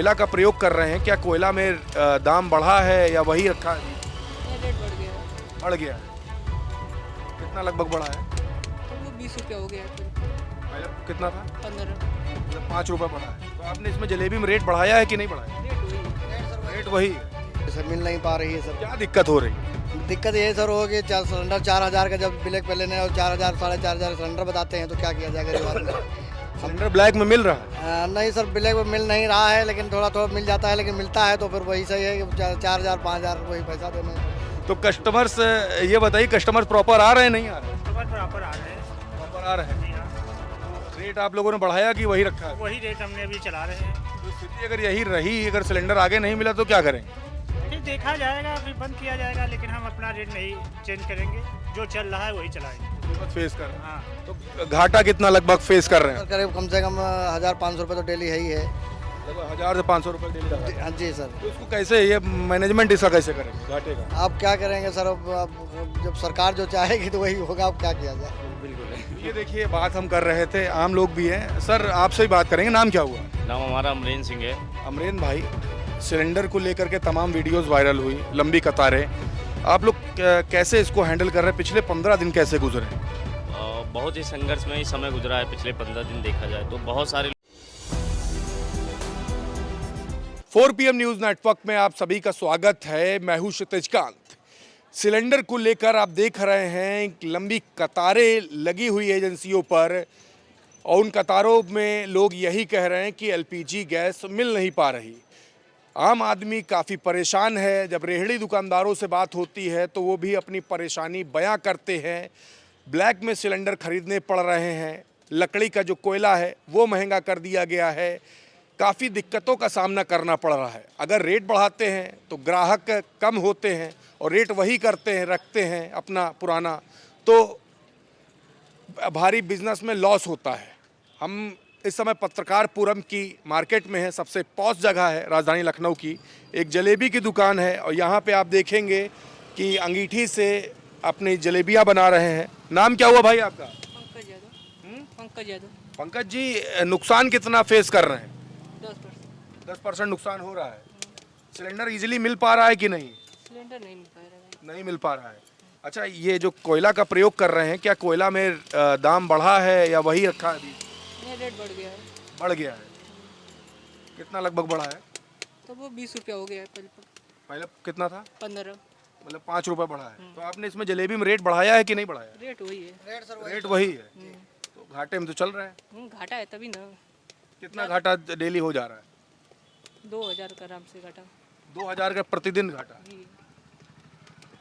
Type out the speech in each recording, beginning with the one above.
कोयला का प्रयोग कर रहे हैं, क्या कोयला में दाम बढ़ा है या वही रखा है? रेट बढ़ गया है। बढ़ गया है। कितना लगभग बढ़ा है? तो वो 20 रुपया हो गया है फिर। पहले कितना था? 15 मतलब 5 रुपये बढ़ा है। तो आपने इसमें जलेबी में रेट बढ़ाया है कि नहीं बढ़ाया? रेट वही है। रेट वही है। सर मिल नहीं पा रही है सर। क्या दिक्कत हो रही है? दिक्कत ये सर हो कि सिलेंडर 4000 का जब ब्लैक पे लेने और 4000 4,500 सिलेंडर बताते हैं तो क्या किया जाए गरीब आदमी। सिलेंडर ब्लैक में मिल रहा है? नहीं सर ब्लैक में मिल नहीं रहा है, लेकिन थोड़ा थोड़ा मिल जाता है, लेकिन मिलता है तो फिर वही सही है कि 4000 5,000 वही पैसा देने। तो कस्टमर्स, ये बताइए, कस्टमर्स प्रॉपर आ रहे हैं नहीं आ रहे? प्रॉपर आ रहे हैं। प्रॉपर आ रहे हैं। जी हाँ, रेट आप लोगों ने बढ़ाया कि वही रखा है? वही रेट हमने अभी चला रहे हैं। तो स्थिति अगर यही रही, अगर सिलेंडर आगे नहीं मिला तो क्या करें? फिर देखा जाएगा, फिर बंद किया जाएगा, लेकिन हम अपना रेट नहीं चेंज करेंगे। जो चल रहा है वही चलाएंगे। कीमत फेस कर रहे हैं। हाँ, तो घाटा कितना लगभग फेस कर रहे हैं? करीब कम से कम 1,500 रुपये तो डेली है ही है। लगभग 1000 से 500 रुपये डेली का। हाँ जी सर। तो इसको कैसे, ये मैनेजमेंट इसका कैसे करेंगे घाटे का? आप क्या करेंगे सर, अब जब सरकार जो चाहेगी तो वही होगा, अब क्या किया जाए। ये देखिए, बात हम कर रहे थे, आम लोग भी हैं। सर आपसे ही बात करेंगे, नाम क्या हुआ? नाम हमारा अमरीन सिंह है। अमरेन भाई, सिलेंडर को लेकर के तमाम वीडियोस वायरल हुई, लंबी कतारें, आप लोग कैसे इसको हैंडल कर रहे हैं? पिछले 15 दिन कैसे गुजरे? बहुत ही संघर्ष में ही समय गुजरा है पिछले 15 दिन। देखा जाए तो बहुत सारे 4 PM न्यूज़ नेटवर्क में आप सभी का स्वागत है। मैं हूं क्षितिज कांत। सिलेंडर को लेकर आप देख रहे हैं लंबी कतारें लगी हुई एजेंसियों पर, और उन कतारों में लोग यही कह रहे हैं कि LPG गैस मिल नहीं पा रही। आम आदमी काफ़ी परेशान है। जब रेहड़ी दुकानदारों से बात होती है तो वो भी अपनी परेशानी बयां करते हैं। ब्लैक में सिलेंडर खरीदने पड़ रहे हैं, लकड़ी का जो कोयला है वो महंगा कर दिया गया है, काफ़ी दिक्कतों का सामना करना पड़ रहा है। अगर रेट बढ़ाते हैं तो ग्राहक कम होते हैं और रेट वही करते हैं, रखते हैं अपना पुराना, तो भारी बिजनेस में लॉस होता है। हम इस समय पत्रकारपुरम की मार्केट में है, सबसे पॉश जगह है राजधानी लखनऊ की। एक जलेबी की दुकान है और यहाँ पे आप देखेंगे कि अंगीठी से अपनी जलेबियाँ बना रहे हैं। नाम क्या हुआ भाई आपका? पंकज यादव। पंकज यादव। पंकज जी, नुकसान कितना फेस कर रहे हैं? 10%। 10% नुकसान हो रहा है। सिलेंडर इजीली मिल पा रहा है कि नहीं? सिलेंडर नहीं मिल पा रहा है। नहीं मिल पा रहा है। अच्छा, ये जो कोयला का प्रयोग कर रहे हैं, क्या कोयला में दाम बढ़ा है या वही रखा है अभी? नहीं, रेट बढ़ गया है। बढ़ गया है। कितना लगभग बढ़ा है? तो वो 20 रुपया हो गया है पहले कितना था? 15। मतलब 5 रुपये बढ़ा है। तो आपने इसमें जलेबी में रेट बढ़ाया है कि नहीं बढ़ाया? रेट वही है। रेट वही है। तो घाटे में तो चल रहा है। घाटा है तभी ना। कितना घाटा डेली हो जा रहा है? 2000 का आराम से घाटा। 2000 का प्रतिदिन घाटा। जी।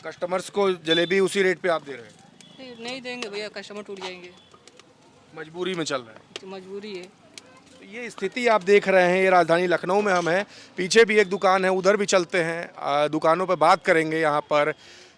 कस्टमर्स को जलेबी उसी रेट पे आप दे रहे हैं? नहीं देंगे भैया, कस्टमर टूट जाएंगे। मजबूरी में चल रहा है। तो मजबूरी है। तो ये स्थिति आप देख रहे हैं, ये राजधानी लखनऊ में हम हैं। पीछे भी एक दुकान है, उधर भी चलते हैं, दुकानों पर बात करेंगे। यहाँ पर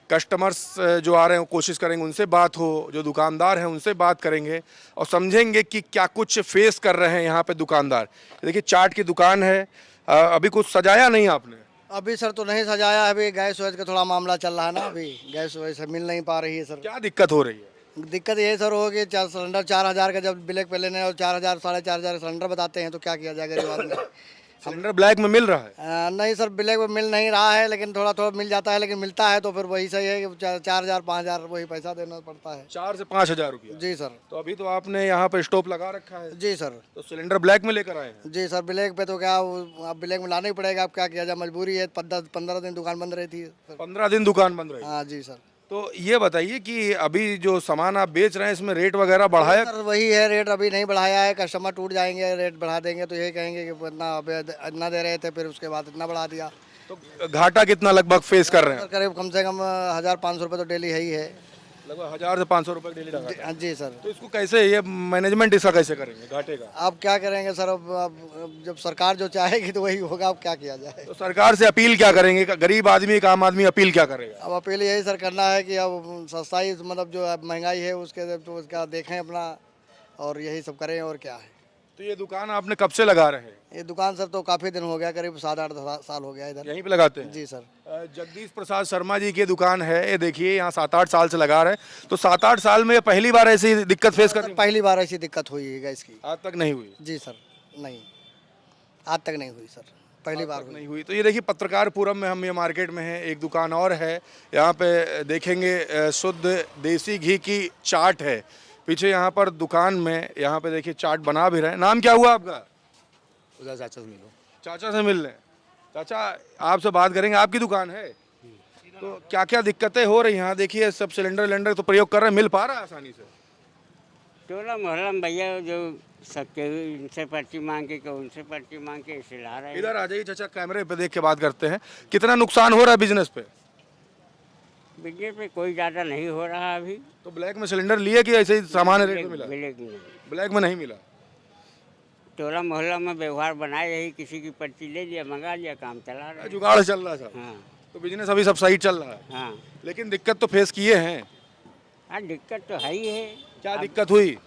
कस्टमर्स जो आ रहे हैं कोशिश करेंगे उनसे बात हो, जो दुकानदार हैं उनसे बात करेंगे और समझेंगे कि क्या कुछ फेस कर रहे हैं यहाँ पे दुकानदार। देखिए, चाट की दुकान है। अभी कुछ सजाया नहीं आपने? अभी सर तो नहीं सजाया, अभी गैस वैस का थोड़ा मामला चल रहा है ना, अभी गैस वैस मिल नहीं पा रही है सर। क्या दिक्कत हो रही है? दिक्कत ये सर हो कि सिलेंडर 4000 का जब ब्लैक पे लेने और 4000 4,500 सिलेंडर बताते हैं तो क्या किया जाए गरीब आदमी। सिलेंडर ब्लैक में मिल रहा है? नहीं सर ब्लैक में मिल नहीं रहा है, लेकिन थोड़ा थोड़ा मिल जाता है, लेकिन मिलता है तो फिर वही सही है कि 4000 5,000 वही पैसा देना पड़ता है। 4 से 5 हज़ार रुपया। जी सर। तो अभी तो आपने यहाँ पे स्टोव लगा रखा है? जी सर। तो सिलेंडर ब्लैक में लेकर आए हैं? जी सर, ब्लैक पे तो क्या अब ब्लैक में लाना ही पड़ेगा, अब क्या किया जाए, मजबूरी है। 15 दिन दुकान बंद रही थी सर। 15 दिन दुकान बंद रही। हाँ जी सर। तो ये बताइए कि अभी जो सामान आप बेच रहे हैं इसमें रेट वगैरह बढ़ाया? सर वही है, रेट अभी नहीं बढ़ाया है। कस्टमर टूट जाएंगे, रेट बढ़ा देंगे तो यही कहेंगे कि इतना अभी इतना दे रहे थे, फिर उसके बाद इतना बढ़ा दिया। तो घाटा कितना लगभग फेस कर रहे हैं? सर करीब कम से कम 1,500 रुपये तो डेली है ही है। लगभग 1000 से 500 रुपये डेली लगा। हाँ जी सर। तो इसको कैसे, ये मैनेजमेंट इसका कैसे करेंगे घाटे का? आप क्या करेंगे सर, अब जब सरकार जो चाहेगी तो वही होगा, अब क्या किया जाए। तो सरकार से अपील क्या करेंगे? गरीब आदमी, एक आम आदमी अपील क्या करेगा? अब अपील यही सर करना है कि अब सस्ताई, मतलब जो महंगाई है उसके तो उसका देखें अपना, और यही सब करें, और क्या है। तो ये दुकान आपने कब से लगा रहे हैं? ये दुकान सर तो काफ़ी दिन हो गया, करीब 7-8 साल हो गया इधर। यहीं पे लगाते हैं? जी सर। जगदीश प्रसाद शर्मा जी की दुकान है, ये देखिए, यहाँ 7-8 साल से लगा रहे हैं। तो 7-8 साल में ये पहली बार ऐसी दिक्कत फेस कर? पहली बार ऐसी दिक्कत हुई है गैस की। आज तक नहीं हुई? जी सर, नहीं, आज तक नहीं हुई सर। पहली बार हुई। नहीं हुई। तो ये देखिए पत्रकारपुरम में हम ये मार्केट में हैं, एक दुकान और है, यहाँ पे देखेंगे शुद्ध देसी घी की चाट है। पीछे यहाँ पर दुकान में यहाँ पे देखिए चाट बना भी रहे हैं। नाम क्या हुआ आपका? उधर चाचा से मिलो। चाचा से मिल रहे हैं। चाचा आपसे बात करेंगे, आपकी दुकान है तो क्या क्या दिक्कतें हो रही हैं? यहाँ देखिए सब सिलेंडर तो प्रयोग कर रहे हैं, मिल पा रहा है आसानी से? टोला मोहल्ला में भैया जो सबके इनसे पर्ची मांग के उनसे पर्ची मांग के इसे ला रहे हैं। इधर आ जाइए चाचा, कैमरे पे देख के बात करते हैं। कितना नुकसान हो रहा है बिजनेस पे? बिजनेस पे कोई ज़्यादा नहीं हो रहा अभी। तो ब्लैक में सिलेंडर लिए कि ऐसे ही सामान्य रेट में मिला? मिले कि नहीं। ब्लैक में नहीं मिला। टोला मोहल्ला में व्यवहार बनाए यही, किसी की पर्ची ले लिया, मंगा लिया, काम चला रहे हैं। जुगाड़ चल रहा था। हाँ तो बिजनेस अभी सब सही चल रहा है, हाँ लेकिन दिक्कत तो फेस किए हैं। हाँ, दिक्कत तो है ही है। क्या दिक्कत हुई?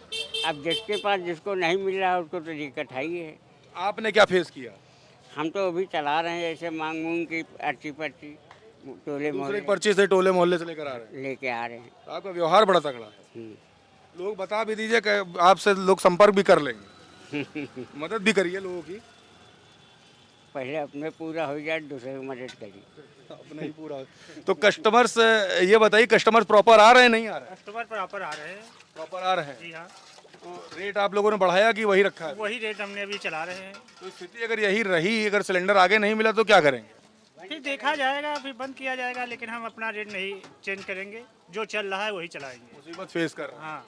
अब जिसके पास जिसको नहीं मिल रहा उसको तो दिक्कत है ही है। आपने क्या फेस किया? हम तो अभी चला रहे हैं ऐसे मांग मूंग की अर्ची पर्ची टोले दूसरे मोहल्ले की पर्ची से टोले मोहल्ले से लेकर आ रहे हैं। लेके आ रहे हैं। तो आपका व्यवहार बड़ा तगड़ा है। हम्म। लोग बता भी दीजिए कि आपसे लोग संपर्क भी कर लेंगे, मदद भी करिए लोगों की। पहले अपने पूरा हो जाए, दूसरे को मदद करिए। अपना ही पूरा। तो कस्टमर्स ये बताइए, कस्टमर्स प्रॉपर आ रहे हैं नहीं आ रहे हैं? कस्टमर प्रॉपर आ रहे हैं। प्रॉपर आ रहे हैं। जी हाँ, तो रेट आप लोगों ने बढ़ाया कि वही रखा है? वही रेट हमने अभी चला रहे हैं। तो स्थिति अगर यही रही, अगर सिलेंडर आगे नहीं मिला तो क्या करेंगे? फिर देखा जाएगा, अभी बंद किया जाएगा, लेकिन हम अपना रेट नहीं चेंज करेंगे। जो चल रहा है वही चलाएंगे। मुसीबत फेस कर रहे हैं। हाँ,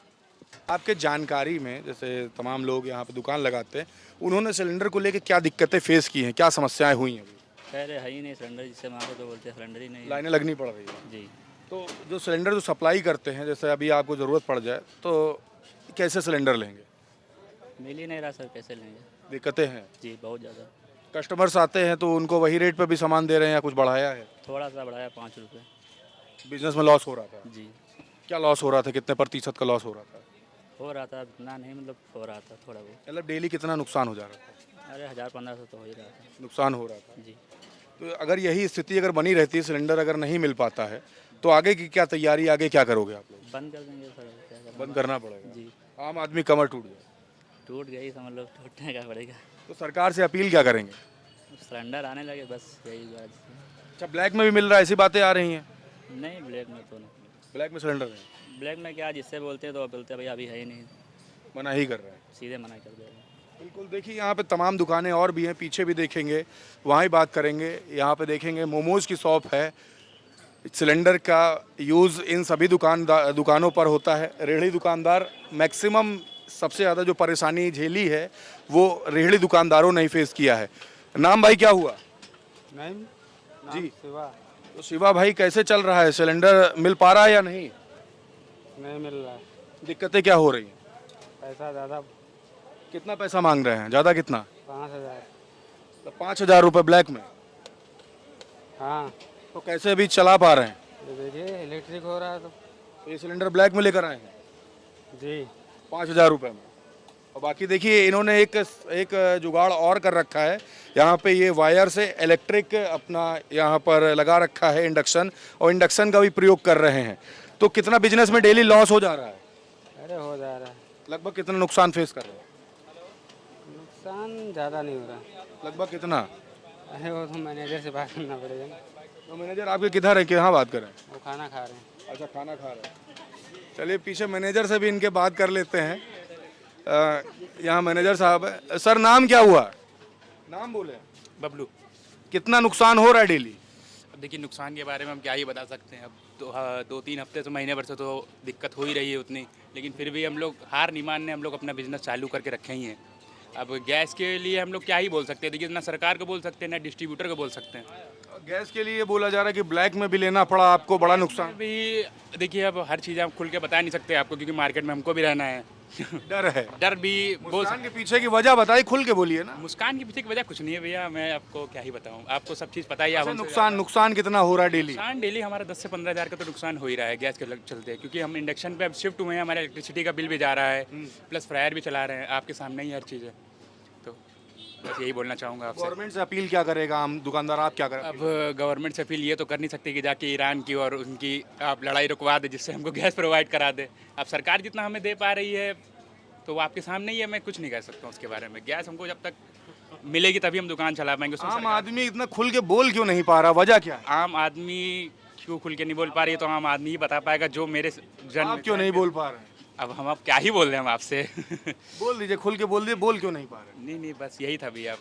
आपके जानकारी में जैसे तमाम लोग यहाँ पे दुकान लगाते हैं, उन्होंने सिलेंडर को लेकर क्या दिक्कतें फेस की हैं, क्या समस्याएं हुई हैं? अभी खैर है ही नहीं सिलेंडर, जिससे मांगो तो बोलते हैं सिलेंडर ही नहीं है। लाइनें लगनी पड़ रही है। जी तो जो सिलेंडर जो सप्लाई करते हैं, जैसे अभी आपको ज़रूरत पड़ जाए तो कैसे सिलेंडर लेंगे? मिल ही नहीं रहा सर, कैसे लेंगे? दिक्कतें हैं। जी बहुत ज़्यादा। कस्टमर्स आते हैं तो उनको वही रेट पे भी सामान दे रहे हैं या कुछ बढ़ाया है? थोड़ा सा बढ़ाया 5 रुपये। बिजनेस में लॉस हो रहा था? जी क्या लॉस हो रहा था? कितने प्रतिशत का लॉस हो रहा था? हो रहा था, इतना नहीं, मतलब हो रहा था थोड़ा बहुत। मतलब डेली कितना नुकसान हो जा रहा था? अरे 1000-1500 तो हो ही रहा था। नुकसान हो रहा था। जी तो अगर यही स्थिति अगर बनी रहती है, सिलेंडर अगर नहीं मिल पाता है, तो आगे की क्या तैयारी, आगे क्या करोगे आप लोग? बंद कर देंगे सर, क्या करना। बंद करना पड़ेगा। जी आम आदमी कमर टूट जाए टूट गई, समझ लो टूटने का पड़ेगा। तो सरकार से अपील क्या करेंगे? सिलेंडर आने लगे बस, यही बात है। अच्छा, ब्लैक में भी मिल रहा है, ऐसी बातें आ रही हैं? नहीं ब्लैक में तो नहीं। ब्लैक में सिलेंडर नहीं, ब्लैक में क्या, जिससे बोलते हैं तो बोलते हैं भैया अभी है ही नहीं, मना ही कर रहा है। सीधे मना कर दे रहे हैं। बिल्कुल। देखिए यहाँ पे तमाम दुकानें और भी हैं, पीछे भी देखेंगे, वहाँ ही बात करेंगे। यहाँ पे देखेंगे मोमोज की शॉप है। सिलेंडर का यूज़ इन सभी दुकानों पर होता है। रेहड़ी दुकानदार मैक्सिमम सबसे ज़्यादा जो परेशानी झेली है वो रेहड़ी दुकानदारों ने ही फेस किया है। नाम भाई क्या हुआ? नहीं जी शिवा तो शिवा भाई, कैसे चल रहा है? सिलेंडर मिल पा रहा है या नहीं? नहीं मिल रहा है। दिक्कतें क्या हो रही हैं? पैसा ज़्यादा। कितना पैसा मांग रहे हैं? ज़्यादा कितना? 5000। तो 5000 रुपये ब्लैक में। हाँ तो कैसे अभी चला पा रहे हैं? ये देखिए इलेक्ट्रिक हो रहा है तो। तो ये सिलेंडर ब्लैक में लेकर आए हैं जी 5000 रुपये में। और बाकी देखिए इन्होंने एक जुगाड़ और कर रखा है। यहाँ पे ये वायर से इलेक्ट्रिक अपना यहाँ पर लगा रखा है, इंडक्शन, और इंडक्शन का भी प्रयोग कर रहे हैं। तो कितना बिजनेस में डेली लॉस हो जा रहा है? अरे हो जा रहा है। लगभग कितना नुकसान फेस कर रहे हैं? नुकसान ज़्यादा नहीं हो रहा। लगभग कितना? अरे वो तो मैनेजर से बात करना पड़ेगा ना। तो मैनेजर आपके किधर है, कहाँ बात करें? वो खाना खा रहे हैं। अच्छा, खाना खा रहे हैं। चलिए पीछे मैनेजर से भी इनके बात कर लेते हैं। यहाँ मैनेजर साहब है। सर नाम क्या हुआ? नाम बोले। बबलू। कितना नुकसान हो रहा है डेली? अब देखिए नुकसान के बारे में हम क्या ही बता सकते हैं। अब तो 2-3 हफ्ते से महीने भर से तो दिक्कत हो ही रही है उतनी, लेकिन फिर भी हम लोग हार नहीं मानने, हम लोग अपना बिजनेस चालू करके रखे ही हैं। अब गैस के लिए हम लोग क्या ही बोल सकते हैं, देखिए ना सरकार को बोल सकते हैं ना डिस्ट्रीब्यूटर को बोल सकते हैं। गैस के लिए बोला जा रहा है कि ब्लैक में भी लेना पड़ा आपको, बड़ा नुकसान। अभी देखिए अब हर चीज़ हम खुल के बता नहीं सकते आपको, क्योंकि मार्केट में हमको भी रहना है। डर है। डर भी बोल मुस्कान के पीछे की वजह बताइए, खुल के बोलिए ना। मुस्कान के पीछे की वजह कुछ नहीं है भैया, मैं आपको क्या ही बताऊं, आपको सब चीज़ पता ही है। अच्छा, नुकसान कितना हो रहा है डेली? नुकसान डेली हमारा 10 से 15 हज़ार का तो नुकसान हो ही रहा है गैस के चलते, क्योंकि हम इंडक्शन पे अब शिफ्ट हुए हैं, हमारा इलेक्ट्रिसिटी का बिल भी जा रहा है, प्लस फ्रायर भी चला रहे हैं, आपके सामने ही हर चीज़ है। तो बस यही बोलना चाहूँगा आपसे। गवर्नमेंट से अपील क्या करेगा हम दुकानदार, आप क्या करें? अब गवर्नमेंट से अपील ये तो कर नहीं सकते कि जाके ईरान की और उनकी आप लड़ाई रुकवा दे जिससे हमको गैस प्रोवाइड करा दे। अब सरकार जितना हमें दे पा रही है तो वो आपके सामने ही है, मैं कुछ नहीं कह सकता हूँ उसके बारे में। गैस हमको जब तक मिलेगी तभी हम दुकान चला पाएंगे। उसमें आम आदमी इतना खुल के बोल क्यों नहीं पा रहा, वजह क्या है? आम आदमी क्यों खुल के नहीं बोल पा रही है तो आम आदमी ही बता पाएगा। जो मेरे जन आप क्यों नहीं बोल पा रहे हैं? अब हम अब क्या ही बोल रहे हैं हम आपसे बोल दीजिए, खुल के बोल दीजिए, बोल क्यों नहीं पा रहे? नहीं बस यही था भैया।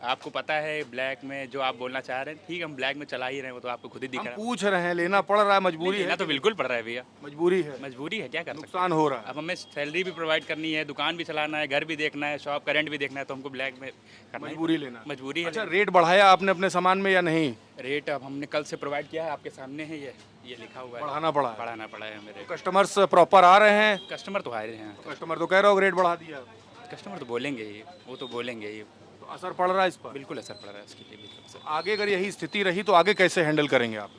आपको पता है ब्लैक में जो आप बोलना चाह रहे हैं, ठीक है हम ब्लैक में चला ही रहे हैं, वो तो आपको खुद ही दिख हम रहा है। पूछ रहे हैं, लेना पड़ रहा है, मजबूरी लेना है। तो बिल्कुल पड़ रहा है भैया, मजबूरी है, मजबूरी है, क्या कर सकते हैं। नुकसान हो रहा है। अब हमें सैलरी भी प्रोवाइड करनी है, दुकान भी चलाना है, घर भी देखना है, शॉप का रेंट भी देखना है, तो हमको ब्लैक में करना ही मजबूरी लेना। मजबूरी है। अच्छा, रेट बढ़ाया आपने अपने सामान में या नहीं? रेट अब हमने कल से प्रोवाइड किया है, आपके सामने है ये लिखा हुआ है। बढ़ाना पड़ा है। बढ़ाना पड़ा है मेरे। कस्टमर्स प्रॉपर आ रहे हैं? कस्टमर तो आ रहे हैं, कस्टमर तो कह रहे हो रेट बढ़ा दिया, कस्टमर तो बोलेंगे ही, वो तो बोलेंगे ही। तो असर पड़ रहा है इस पर? बिल्कुल असर पड़ रहा है इसके लिए भी असर। आगे अगर यही स्थिति रही तो आगे कैसे हैंडल करेंगे आप?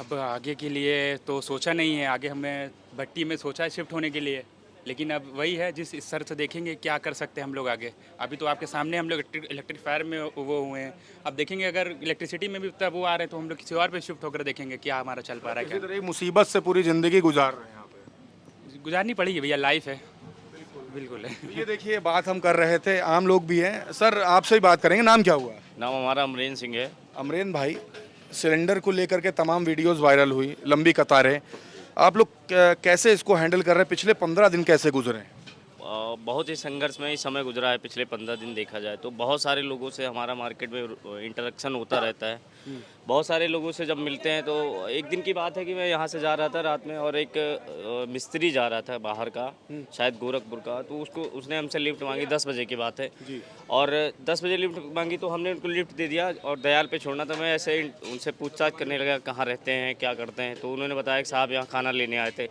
अब आगे के लिए तो सोचा नहीं है, आगे हमने भट्टी में सोचा है शिफ्ट होने के लिए, लेकिन अब वही है जिस स्तर से देखेंगे क्या कर सकते हैं हम लोग आगे। अभी तो आपके सामने हम लोग इलेक्ट्रिफायर में वो हुए हैं, अब देखेंगे अगर इलेक्ट्रिसिटी में भी तब वो आ रहे हैं तो हम लोग किसी और पे शिफ्ट होकर देखेंगे क्या हमारा चल पा रहा है। इसी तरह एक मुसीबत से पूरी जिंदगी गुजार रहे हैं यहाँ पे। क्या गुजारनी पड़ेगी भैया, लाइफ है। बिल्कुल है। ये देखिए, बात हम कर रहे थे, आम लोग भी हैं। सर आपसे ही बात करेंगे, नाम क्या हुआ? नाम हमारा अमरेन सिंह है। अमरेन भाई, सिलेंडर को लेकर के तमाम वीडियोस वायरल हुई, लंबी कतारें, आप लोग कैसे इसको हैंडल कर रहे हैं? पिछले 15 दिन कैसे गुजरे? बहुत ही संघर्षमय समय गुजरा है पिछले 15 दिन। देखा जाए तो बहुत सारे लोगों से हमारा मार्केट में इंटरेक्शन होता रहता है। बहुत सारे लोगों से जब मिलते हैं तो एक दिन की बात है कि मैं यहाँ से जा रहा था रात में और एक मिस्त्री जा रहा था बाहर का, शायद गोरखपुर का, तो उसने हमसे लिफ्ट मांगी। 10 बजे की बात है और 10 बजे लिफ्ट मांगी तो हमने उनको लिफ्ट दे दिया और दयाल पे छोड़ना था। मैं ऐसे उनसे पूछताछ करने लगा कहाँ रहते हैं, क्या करते हैं, तो उन्होंने बताया कि साहब यहाँ खाना लेने आए थे।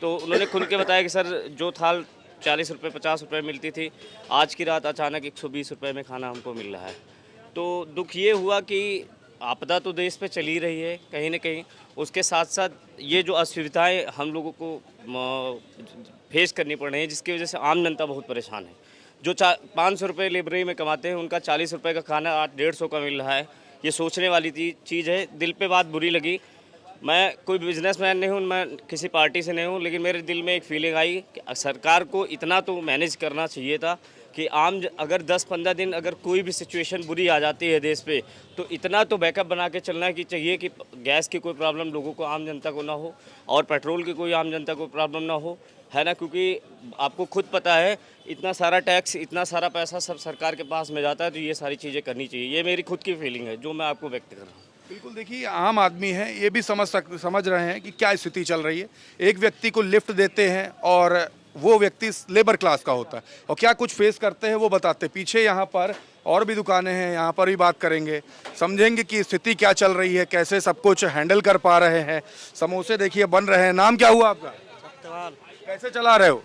तो उन्होंने खुल के बताया कि सर जो थाल 40 रुपये 50 रुपये मिलती थी, आज की रात अचानक 120 रुपये में खाना हमको मिल रहा है। तो दुख ये हुआ कि आपदा तो देश पे चली रही है कहीं ना कहीं, उसके साथ साथ ये जो असुविधाएं हम लोगों को फेस करनी पड़ रही हैं, जिसकी वजह से आम जनता बहुत परेशान है। जो 500 रुपये लाइब्रेरी में कमाते हैं उनका 40 रुपये का खाना आज 150 का मिल रहा है। ये सोचने वाली चीज़ है। दिल पे बात बुरी लगी। मैं कोई बिजनेसमैन नहीं हूँ, मैं किसी पार्टी से नहीं हूँ, लेकिन मेरे दिल में एक फीलिंग आई कि सरकार को इतना तो मैनेज करना चाहिए था कि अगर 10-15 दिन अगर कोई भी सिचुएशन बुरी आ जाती है देश पे, तो इतना तो बैकअप बना के चलना कि चाहिए कि गैस की कोई प्रॉब्लम लोगों को, आम जनता को ना हो, और पेट्रोल की कोई आम जनता को प्रॉब्लम ना हो, है ना। क्योंकि आपको खुद पता है इतना सारा टैक्स, इतना सारा पैसा सब सरकार के पास में जाता है, तो ये सारी चीज़ें करनी चाहिए। ये मेरी खुद की फीलिंग है जो मैं आपको व्यक्त कर रहा हूँ। बिल्कुल, देखिए आम आदमी है, ये भी समझ रहे हैं कि क्या स्थिति चल रही है। एक व्यक्ति को लिफ्ट देते हैं और वो व्यक्ति लेबर क्लास का होता है और क्या कुछ फेस करते हैं वो बताते हैं। पीछे यहाँ पर और भी दुकानें हैं, यहाँ पर भी बात करेंगे, समझेंगे कि स्थिति क्या चल रही है, कैसे सब कुछ हैंडल कर पा रहे हैं। समोसे देखिए बन रहे हैं। नाम क्या हुआ आपका? सत्यवान। कैसे चला रहे हो?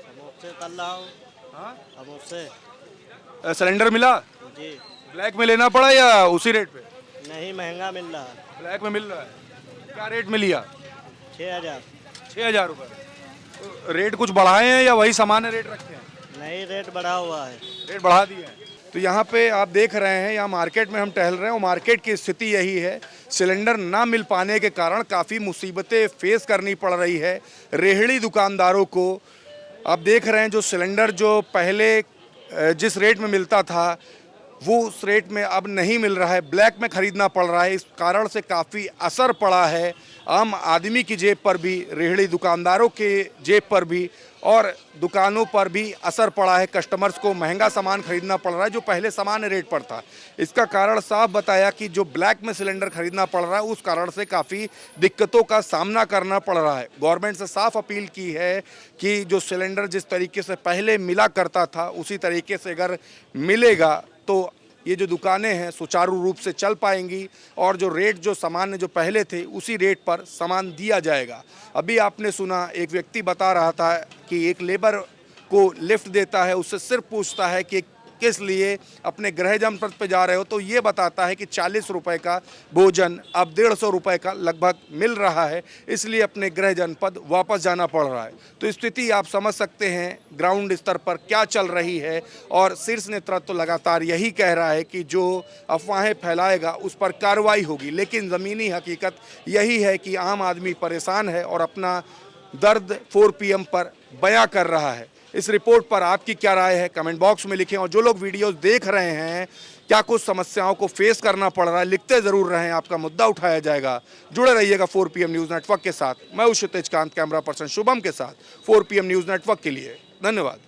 समोसे तल रहा हूँ। हाँ, समोसे। सिलेंडर मिला? जी। ब्लैक में लेना पड़ा या उसी रेट पे? नहीं, महंगा मिल रहा है। ब्लैक में मिल रहा है। क्या रेट में लिया? 6000। 6000 रुपये। रेट कुछ बढ़ाए हैं या वही सामान्य रेट रखे हैं? नहीं, रेट बढ़ा हुआ है। रेट बढ़ा दिए हैं। तो यहाँ पे आप देख रहे हैं, यहाँ मार्केट में हम टहल रहे हैं और मार्केट की स्थिति यही है। सिलेंडर ना मिल पाने के कारण काफ़ी मुसीबतें फेस करनी पड़ रही है रेहड़ी दुकानदारों को। आप देख रहे हैं जो सिलेंडर जो पहले जिस रेट में मिलता था वो उस रेट में अब नहीं मिल रहा है, ब्लैक में ख़रीदना पड़ रहा है। इस कारण से काफ़ी असर पड़ा है आम आदमी की जेब पर भी, रेहड़ी दुकानदारों के जेब पर भी, और दुकानों पर भी असर पड़ा है। कस्टमर्स को महंगा सामान खरीदना पड़ रहा है जो पहले सामान्य रेट पर था। इसका कारण साफ बताया कि जो ब्लैक में सिलेंडर खरीदना पड़ रहा है उस कारण से काफ़ी दिक्कतों का सामना करना पड़ रहा है। गवर्नमेंट से साफ अपील की है कि जो सिलेंडर जिस तरीके से पहले मिला करता था उसी तरीके से अगर मिलेगा तो ये जो दुकानें हैं सुचारू रूप से चल पाएंगी और जो रेट जो सामान्य जो पहले थे उसी रेट पर सामान दिया जाएगा। अभी आपने सुना एक व्यक्ति बता रहा था कि एक लेबर को लिफ्ट देता है, उससे सिर्फ पूछता है कि किस लिए अपने गृह जनपद पे जा रहे हो, तो ये बताता है कि 40 रुपए का भोजन अब 150 रुपए का लगभग मिल रहा है, इसलिए अपने गृह जनपद वापस जाना पड़ रहा है। तो स्थिति आप समझ सकते हैं ग्राउंड स्तर पर क्या चल रही है और शीर्ष नेतृत्व तो लगातार यही कह रहा है कि जो अफवाहें फैलाएगा उस पर कार्रवाई होगी, लेकिन ज़मीनी हकीकत यही है कि आम आदमी परेशान है और अपना दर्द 4 PM पर बयां कर रहा है। इस रिपोर्ट पर आपकी क्या राय है कमेंट बॉक्स में लिखें। और जो लोग वीडियोस देख रहे हैं, क्या कुछ समस्याओं को फेस करना पड़ रहा है, लिखते जरूर रहें, आपका मुद्दा उठाया जाएगा। जुड़े रहिएगा 4 PM न्यूज़ नेटवर्क के साथ। मैं हूं क्षितिज कांत, कैमरा पर्सन शुभम के साथ 4 PM न्यूज़ नेटवर्क के लिए। धन्यवाद।